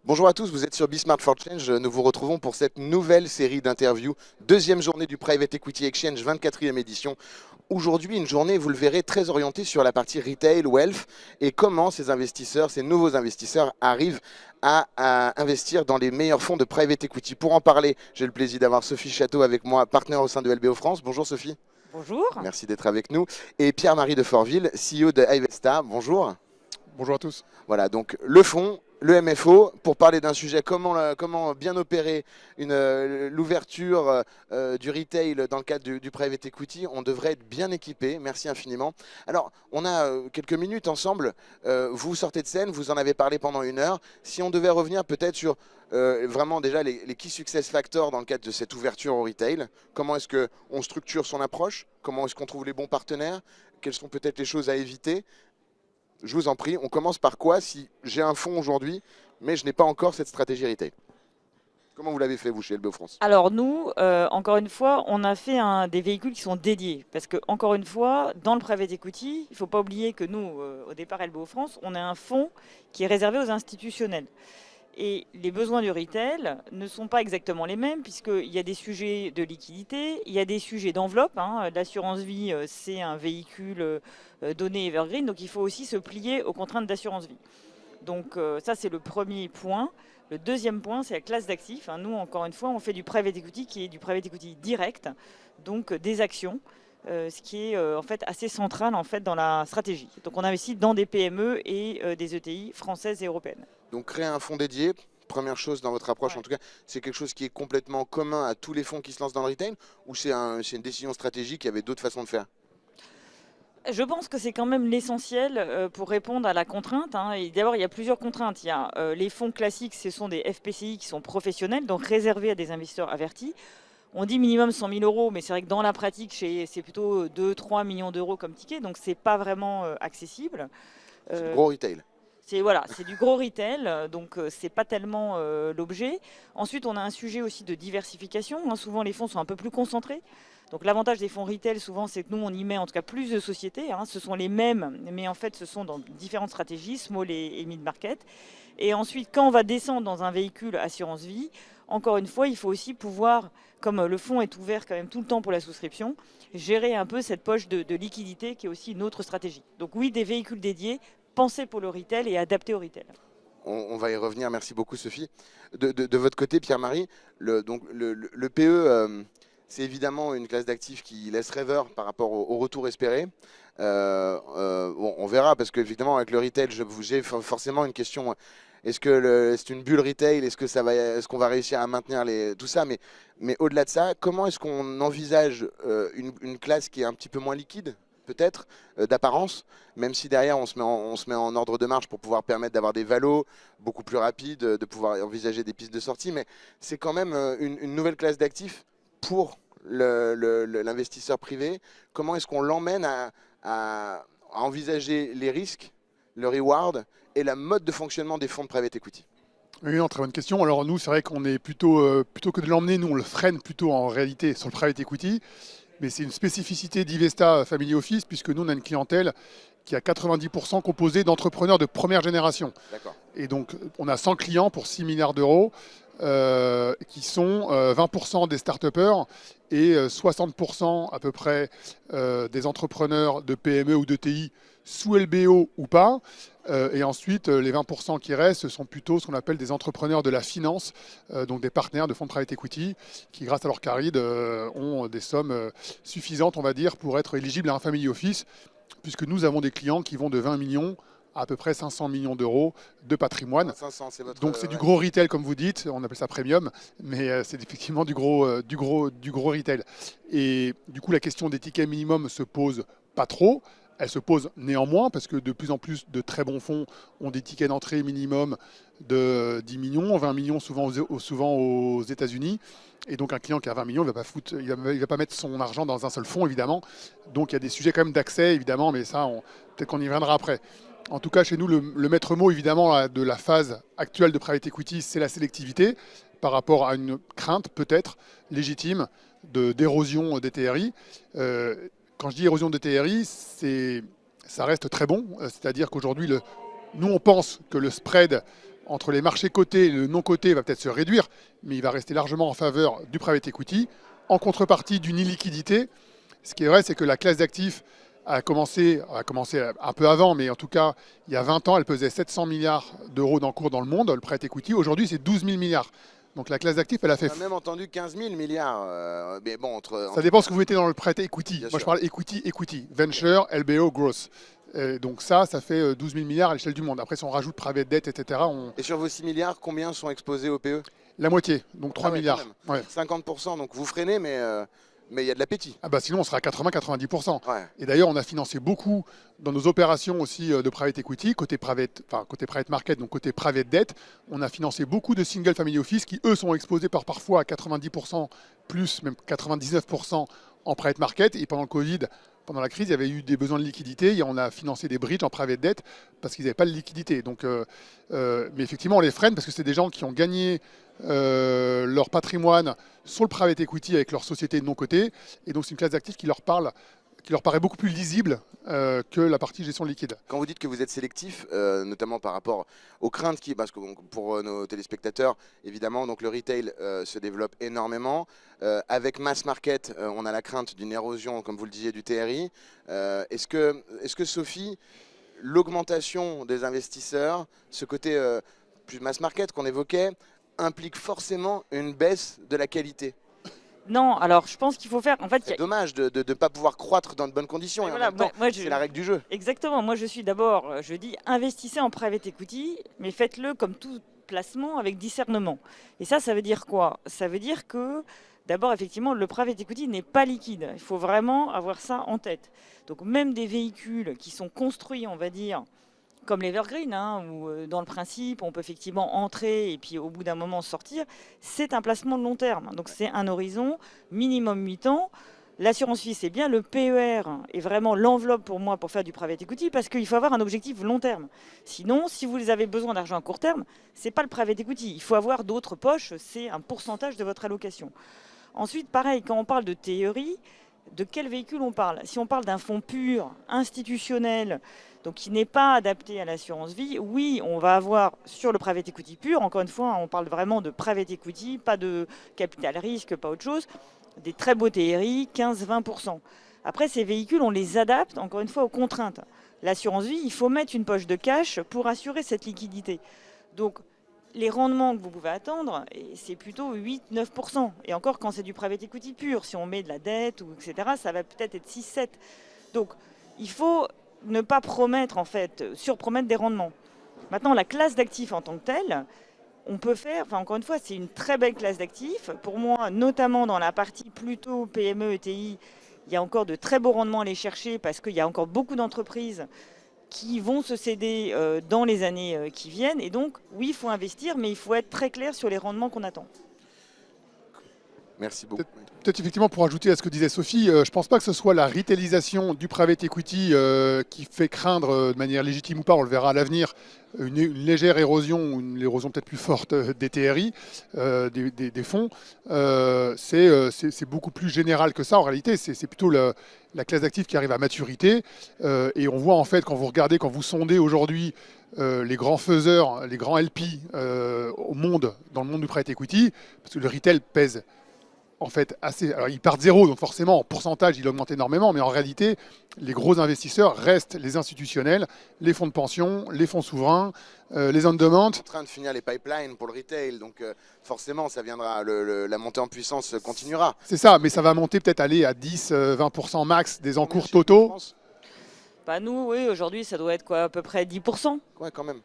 Bonjour à tous, vous êtes sur Smart for Change. Nous vous retrouvons pour cette nouvelle série d'interviews. Deuxième journée du Private Equity Exchange, 24e édition. Aujourd'hui, une journée, vous le verrez, très orientée sur la partie retail, wealth, et comment ces investisseurs, ces nouveaux investisseurs arrivent à investir dans les meilleurs fonds de Private Equity. Pour en parler, j'ai le plaisir d'avoir Sophie Château avec moi, partenaire au sein de LBO France. Bonjour Sophie. Bonjour. Merci d'être avec nous. Et Pierre-Marie de Forville, CEO de Ivesta. Bonjour. Bonjour à tous. Voilà, donc le fonds, le MFO, pour parler d'un sujet, comment bien opérer l'ouverture du retail dans le cadre du private equity, on devrait être bien équipé. Merci infiniment. Alors, on a quelques minutes ensemble. Vous sortez de scène, vous en avez parlé pendant 1 heure. Si on devait revenir peut-être sur vraiment déjà les key success factors dans le cadre de cette ouverture au retail, comment est-ce qu'on structure son approche, comment est-ce qu'on trouve les bons partenaires, quelles sont peut-être les choses à éviter. Je vous en prie, on commence par quoi si j'ai un fonds aujourd'hui, mais je n'ai pas encore cette stratégie retail? Comment vous l'avez fait, vous, chez LBO France? Alors nous, encore une fois, on a fait des véhicules qui sont dédiés. Parce que, encore une fois, dans le private equity, il ne faut pas oublier que nous, au départ LBO France, on a un fonds qui est réservé aux institutionnels. Et les besoins du retail ne sont pas exactement les mêmes, puisqu'il y a des sujets de liquidité, il y a des sujets d'enveloppe. L'assurance vie, c'est un véhicule donné evergreen, donc il faut aussi se plier aux contraintes d'assurance vie. Donc ça, c'est le premier point. Le deuxième point, c'est la classe d'actifs. Nous, encore une fois, on fait du private equity qui est du private equity direct, donc des actions, ce qui est en fait assez central en fait dans la stratégie. Donc on investit dans des PME et des ETI françaises et européennes. Donc créer un fonds dédié, première chose dans votre approche, Ouais. en tout cas, c'est quelque chose qui est complètement commun à tous les fonds qui se lancent dans le retail, ou c'est une décision stratégique, il y avait d'autres façons de faire? Je pense que c'est quand même l'essentiel pour répondre à la contrainte. Et d'abord, il y a plusieurs contraintes. Il y a les fonds classiques, ce sont des FPCI qui sont professionnels, donc réservés à des investisseurs avertis. On dit minimum 100 000 euros, mais c'est vrai que dans la pratique, c'est plutôt 2-3 millions d'euros comme ticket, donc c'est pas vraiment accessible. C'est du Euh, gros retail. c'est du gros retail, donc c'est pas tellement l'objet. Ensuite, on a un sujet aussi de diversification. Souvent, les fonds sont un peu plus concentrés. Donc l'avantage des fonds retail, souvent, c'est que nous, on y met en tout cas plus de sociétés. Ce sont les mêmes, mais en fait, ce sont dans différentes stratégies, small et mid-market. Et ensuite, quand on va descendre dans un véhicule assurance vie, encore une fois, il faut aussi pouvoir, comme le fonds est ouvert quand même tout le temps pour la souscription, gérer un peu cette poche de liquidité qui est aussi une autre stratégie. Donc oui, des véhicules dédiés, pensés pour le retail et adaptés au retail. On va y revenir, merci beaucoup Sophie. De votre côté, Pierre-Marie, le PE, c'est évidemment une classe d'actifs qui laisse rêveur par rapport au retour espéré. Bon, on verra, parce qu'évidemment, avec le retail, j'ai forcément une question. Est-ce que c'est une bulle retail? Est-ce qu'on va réussir à maintenir tout ça? Mais au-delà de ça, comment est-ce qu'on envisage une classe qui est un petit peu moins liquide, peut-être, d'apparence, même si derrière on se met en ordre de marche pour pouvoir permettre d'avoir des valos beaucoup plus rapides, de pouvoir envisager des pistes de sortie, mais c'est quand même une nouvelle classe d'actifs pour l'investisseur privé. Comment est-ce qu'on l'emmène à envisager les risques, le reward et la mode de fonctionnement des fonds de private equity? Oui, non, très bonne question. Alors nous, c'est vrai qu'on est plutôt que de l'emmener, nous on le freine plutôt en réalité sur le private equity. Mais c'est une spécificité d'Ivesta Family Office, puisque nous on a une clientèle qui a 90% composée d'entrepreneurs de première génération. D'accord. Et donc on a 100 clients pour 6 milliards d'euros, qui sont 20% des start-upers et 60% à peu près des entrepreneurs de PME ou d'ETI sous LBO ou pas. Et ensuite, les 20% qui restent, ce sont plutôt ce qu'on appelle des entrepreneurs de la finance, donc des partenaires de fonds de private equity, qui grâce à leur caride ont des sommes suffisantes, on va dire, pour être éligibles à un family office, puisque nous avons des clients qui vont de 20 millions à peu près 500 millions d'euros de patrimoine. 500, c'est votre, Donc c'est du ouais. gros retail comme vous dites, on appelle ça premium, mais c'est effectivement du gros retail. Et du coup la question des tickets minimum se pose pas trop. Elle se pose néanmoins parce que de plus en plus de très bons fonds ont des tickets d'entrée minimum de 10 millions, 20 millions souvent aux États-Unis. Et donc un client qui a 20 millions, il va pas mettre son argent dans un seul fonds évidemment. Donc il y a des sujets quand même d'accès évidemment, mais ça peut-être qu'on y reviendra après. En tout cas, chez nous, le maître mot, évidemment, de la phase actuelle de private equity, c'est la sélectivité par rapport à une crainte, peut-être, légitime d'érosion des TRI. Quand je dis érosion des TRI, ça reste très bon. C'est-à-dire qu'aujourd'hui, nous, on pense que le spread entre les marchés cotés et le non coté va peut-être se réduire, mais il va rester largement en faveur du private equity, en contrepartie d'une illiquidité. Ce qui est vrai, c'est que la classe d'actifs a commencé un peu avant, mais en tout cas, il y a 20 ans, elle pesait 700 milliards d'euros d'encours dans le monde, le private equity. Aujourd'hui, c'est 12 000 milliards. Donc la classe d'actifs, elle a fait... On a même entendu 15 000 milliards. Mais bon, Ça dépend ce que vous mettez dans le private equity. Bien Moi, sûr. je parle equity, venture, LBO, growth. Donc ça fait 12 000 milliards à l'échelle du monde. Après, si on rajoute private debt, etc., Et sur vos 6 milliards, combien sont exposés au PE? la moitié, donc 3 Ah ouais, milliards. quand même. Ouais. 50%, donc vous freinez, mais il y a de l'appétit. Ah bah sinon, on sera à 80-90%. Ouais. Et d'ailleurs, on a financé beaucoup dans nos opérations aussi de private equity, côté private market, donc côté private debt. On a financé beaucoup de single family office qui, eux, sont exposés parfois à 90%, plus même 99% en private market. Et pendant le Covid, pendant la crise, il y avait eu des besoins de liquidité et on a financé des bridges en private debt parce qu'ils n'avaient pas de liquidité. Donc, mais effectivement, on les freine parce que c'est des gens qui ont gagné leur patrimoine sur le private equity avec leur société de non cotée. Et donc, c'est une classe d'actifs qui leur paraît beaucoup plus lisible que la partie gestion liquide. Quand vous dites que vous êtes sélectif, notamment par rapport aux craintes parce que pour nos téléspectateurs, évidemment, donc le retail se développe énormément. Avec mass market, on a la crainte d'une érosion, comme vous le disiez, du TRI. Est-ce que Sophie, l'augmentation des investisseurs, ce côté plus mass market qu'on évoquait, implique forcément une baisse de la qualité? Non, alors je pense qu'il faut faire. En fait, C'est dommage de ne pas pouvoir croître dans de bonnes conditions. Et voilà, en même temps, moi, c'est la règle du jeu. Exactement. Moi, je suis d'abord, je dis, investissez en private equity, mais faites-le comme tout placement avec discernement. Et ça veut dire quoi? Ça veut dire que, d'abord, effectivement, le private equity n'est pas liquide. Il faut vraiment avoir ça en tête. Donc, même des véhicules qui sont construits, on va dire, comme l'Evergreen, où dans le principe, on peut effectivement entrer et puis au bout d'un moment sortir, c'est un placement de long terme. Donc, c'est un horizon minimum 8 ans. L'assurance vie, c'est bien. Le PER est vraiment l'enveloppe pour moi pour faire du private equity parce qu'il faut avoir un objectif long terme. Sinon, si vous avez besoin d'argent à court terme, ce n'est pas le private equity. Il faut avoir d'autres poches, c'est un pourcentage de votre allocation. Ensuite, pareil, quand on parle de théorie, de quel véhicule on parle? Si on parle d'un fonds pur, institutionnel, donc qui n'est pas adapté à l'assurance vie, oui, on va avoir sur le private equity pur, encore une fois, on parle vraiment de private equity, pas de capital risque, pas autre chose, des très beaux TRI, 15-20%. Après, ces véhicules, on les adapte, encore une fois, aux contraintes. L'assurance vie, il faut mettre une poche de cash pour assurer cette liquidité. Donc, les rendements que vous pouvez attendre, c'est plutôt 8-9%. Et encore, quand c'est du private equity pur, si on met de la dette, etc., ça va peut-être être 6-7%. Donc, il faut ne pas promettre, en fait, surpromettre des rendements. Maintenant, la classe d'actifs en tant que telle, on peut faire, enfin encore une fois, c'est une très belle classe d'actifs. Pour moi, notamment dans la partie plutôt PME, ETI, il y a encore de très beaux rendements à aller chercher parce qu'il y a encore beaucoup d'entreprises qui vont se céder dans les années qui viennent. Et donc, oui, il faut investir, mais il faut être très clair sur les rendements qu'on attend. Merci beaucoup. Peut-être effectivement pour ajouter à ce que disait Sophie, je ne pense pas que ce soit la retailisation du private equity qui fait craindre de manière légitime ou pas, on le verra à l'avenir, une légère érosion ou une érosion peut-être plus forte des TRI, des fonds. C'est beaucoup plus général que ça en réalité, c'est plutôt la classe d'actifs qui arrive à maturité et on voit en fait quand vous regardez, quand vous sondez aujourd'hui les grands faiseurs, les grands LP au monde, dans le monde du private equity, parce que le retail pèse en fait assez. Alors il part de zéro, donc forcément en pourcentage il augmente énormément, mais en réalité les gros investisseurs restent les institutionnels, les fonds de pension, les fonds souverains, les on-demand. En train de finir les pipelines pour le retail, donc forcément ça viendra, la montée en puissance continuera. C'est ça, mais ça va monter peut-être aller à 10-20% max des encours totaux. Bah nous, oui, aujourd'hui, ça doit être quoi, à peu près 10%. Ouais, quand même.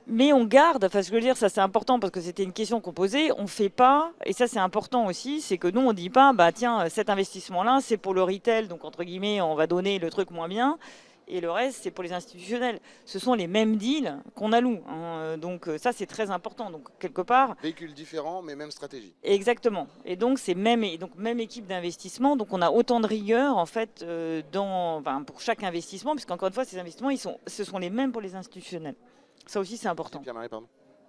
Mais on garde, enfin, ce que je veux dire, ça c'est important parce que c'était une question qu'on posait. On fait pas, et ça c'est important aussi, c'est que nous on dit pas, bah tiens, cet investissement-là, c'est pour le retail, donc entre guillemets, on va donner le truc moins bien, et le reste c'est pour les institutionnels. Ce sont les mêmes deals qu'on alloue, donc ça c'est très important. Donc quelque part. Véhicules différents, mais même stratégie. Exactement. Et donc c'est même équipe d'investissement, donc on a autant de rigueur en fait pour chaque investissement, puisqu'encore une fois ces investissements ce sont les mêmes pour les institutionnels. Ça aussi, c'est important. Pierre-Marie,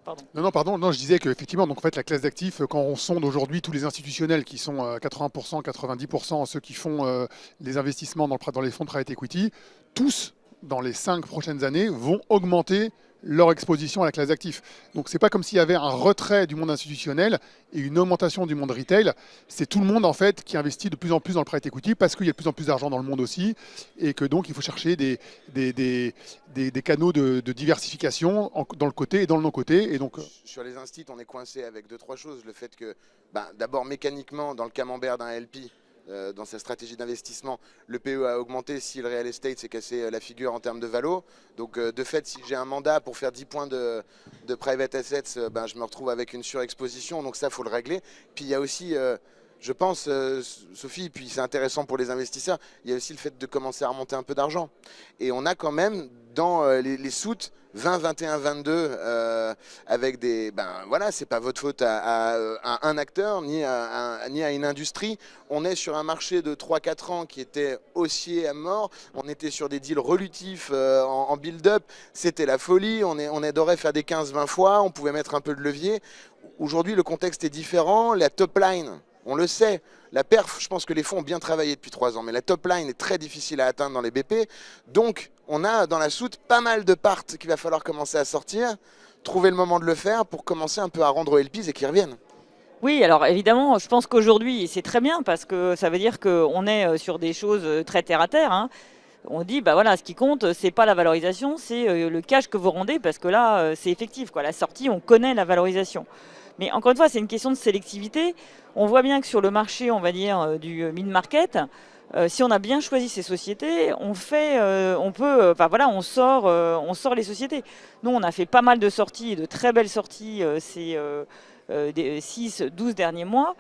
pardon. Non, je disais qu'effectivement, donc en fait, la classe d'actifs, quand on sonde aujourd'hui tous les institutionnels qui sont 80%, 90%, ceux qui font les investissements dans les fonds de private equity, tous, dans les 5 prochaines années, vont augmenter leur exposition à la classe d'actifs. Donc c'est pas comme s'il y avait un retrait du monde institutionnel et une augmentation du monde retail. C'est tout le monde en fait qui investit de plus en plus dans le private equity parce qu'il y a de plus en plus d'argent dans le monde aussi et que donc il faut chercher des canaux de diversification dans le côté et dans le non-côté. Et donc, sur les instituts, on est coincé avec deux, trois choses. Le fait que, d'abord mécaniquement, dans le camembert d'un LP, dans sa stratégie d'investissement, le PE a augmenté si le real estate s'est cassé la figure en termes de valo. Donc de fait, si j'ai un mandat pour faire 10 points de private assets, je me retrouve avec une surexposition. Donc ça, il faut le régler. Puis il y a aussi, je pense, Sophie, puis c'est intéressant pour les investisseurs, il y a aussi le fait de commencer à remonter un peu d'argent. Et on a quand même dans les soutes 20, 21, 22 avec des... voilà, c'est pas votre faute à un acteur ni à une industrie. On est sur un marché de 3-4 ans qui était haussier à mort. On était sur des deals relutifs en build-up. C'était la folie. On adorait faire des 15-20 fois. On pouvait mettre un peu de levier. Aujourd'hui, le contexte est différent. La top line, on le sait. La perf, je pense que les fonds ont bien travaillé depuis 3 ans, mais la top line est très difficile à atteindre dans les BP. Donc, on a dans la soute pas mal de parts qu'il va falloir commencer à sortir, trouver le moment de le faire pour commencer un peu à rendre aux LPs et qu'ils reviennent. Oui, alors évidemment, je pense qu'aujourd'hui, c'est très bien parce que ça veut dire qu'on est sur des choses très terre à terre, hein. On dit, voilà, ce qui compte, c'est pas la valorisation, c'est le cash que vous rendez parce que là, c'est effectif, quoi. La sortie, on connaît la valorisation. Mais encore une fois, c'est une question de sélectivité. On voit bien que sur le marché, on va dire, du mid-market, si on a bien choisi ces sociétés, on sort les sociétés. Nous, on a fait pas mal de sorties, de très belles sorties ces 6-12 derniers mois.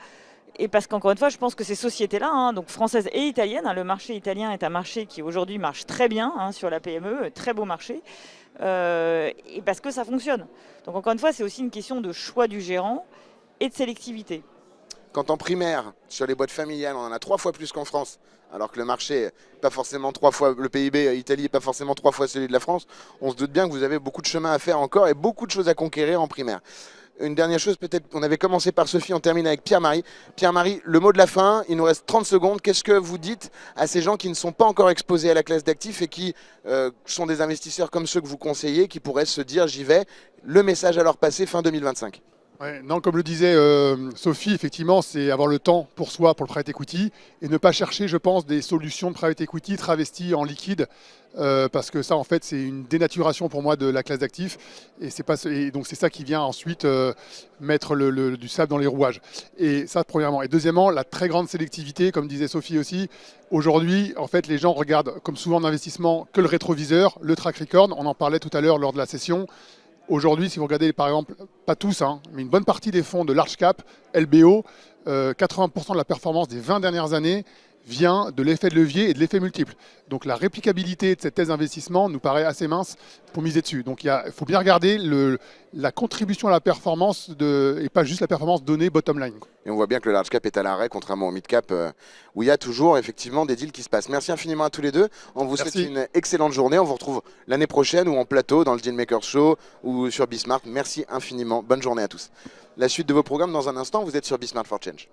Et parce qu'encore une fois, je pense que ces sociétés-là, hein, donc françaises et italiennes, hein, le marché italien est un marché qui aujourd'hui marche très bien hein, sur la PME, très beau marché, et parce que ça fonctionne. Donc encore une fois, c'est aussi une question de choix du gérant et de sélectivité. Quand en primaire, sur les boîtes familiales, on en a 3 fois plus qu'en France, alors que le marché n'est pas forcément 3 fois, le PIB Italie n'est pas forcément 3 fois celui de la France, on se doute bien que vous avez beaucoup de chemin à faire encore et beaucoup de choses à conquérir en primaire. Une dernière chose, peut-être, on avait commencé par Sophie, on termine avec Pierre-Marie. Pierre-Marie, le mot de la fin, il nous reste 30 secondes. Qu'est-ce que vous dites à ces gens qui ne sont pas encore exposés à la classe d'actifs et qui sont des investisseurs comme ceux que vous conseillez, qui pourraient se dire j'y vais, le message à leur passer fin 2025? Ouais, non, comme le disait Sophie, effectivement, c'est avoir le temps pour soi, pour le private equity, et ne pas chercher, je pense, des solutions de private equity travesties en liquide, parce que ça, en fait, c'est une dénaturation pour moi de la classe d'actifs, et donc c'est ça qui vient ensuite mettre du sable dans les rouages. Et ça, premièrement. Et deuxièmement, la très grande sélectivité, comme disait Sophie aussi. Aujourd'hui, en fait, les gens regardent, comme souvent en investissement, que le rétroviseur, le track record. On en parlait tout à l'heure lors de la session. Aujourd'hui, si vous regardez par exemple, pas tous, hein, mais une bonne partie des fonds de large cap, LBO, 80% de la performance des 20 dernières années vient de l'effet de levier et de l'effet multiple. Donc la réplicabilité de cette thèse d'investissement nous paraît assez mince pour miser dessus. Donc il faut bien regarder la contribution à la performance et pas juste la performance donnée bottom line. Et on voit bien que le large cap est à l'arrêt, contrairement au mid cap, où il y a toujours effectivement des deals qui se passent. Merci infiniment à tous les deux. On vous souhaite une excellente journée. On vous retrouve l'année prochaine ou en plateau dans le Dealmakers Show ou sur Bismart. Merci infiniment. Bonne journée à tous. La suite de vos programmes dans un instant. Vous êtes sur Bismart for Change.